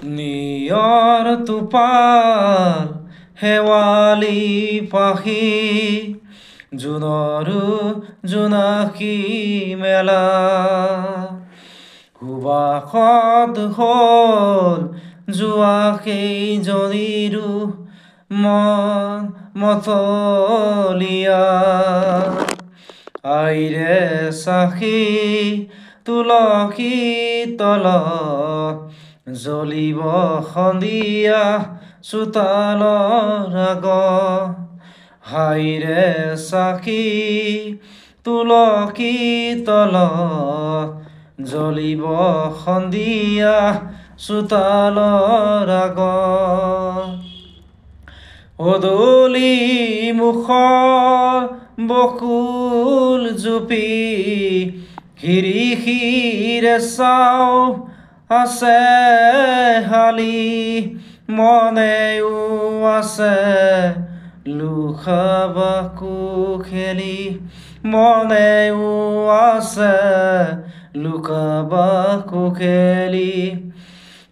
নিয়ৰ টোপাল শেৱালি পাখি জোনৰো জোনাকী মেলা সুবাসত হ'ল যোৱা সেইজনীৰো মন মতলীয়া আইৰে চাখি তুলসী তলত জ্বলিব সন্ধিয়া চোতালৰ আগত হাইৰে চাখি তুলসী তলত জ্বলিব সন্ধিয়া চোতালৰ আগত পদূলি মুখৰ বকুল জুপি খিৰিকীৰে চাওঁ আছে হালি মনেও আছে লুকাবাকো খেলি মনেও আছে লুকাবাকো খেলি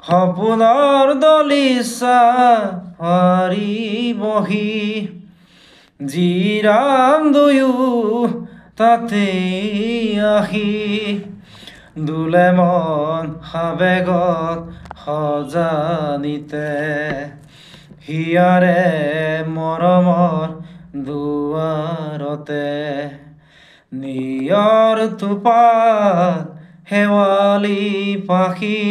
সপোনৰ দলিচা পাৰি বহি জিৰাম দুয়ো তাতে আহি দুলে মন আবেগত সজানিতে হিয়াৰে মৰমৰ দুৱাৰতে নিয়ৰ টোপাল শেৱালি পাখি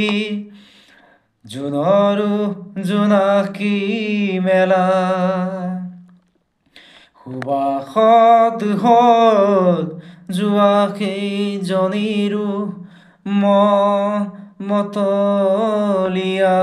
জোনৰো জোনাকী মেলা সুবাসত হ'ল যোৱা সেইজনীৰো মন মতলীয়া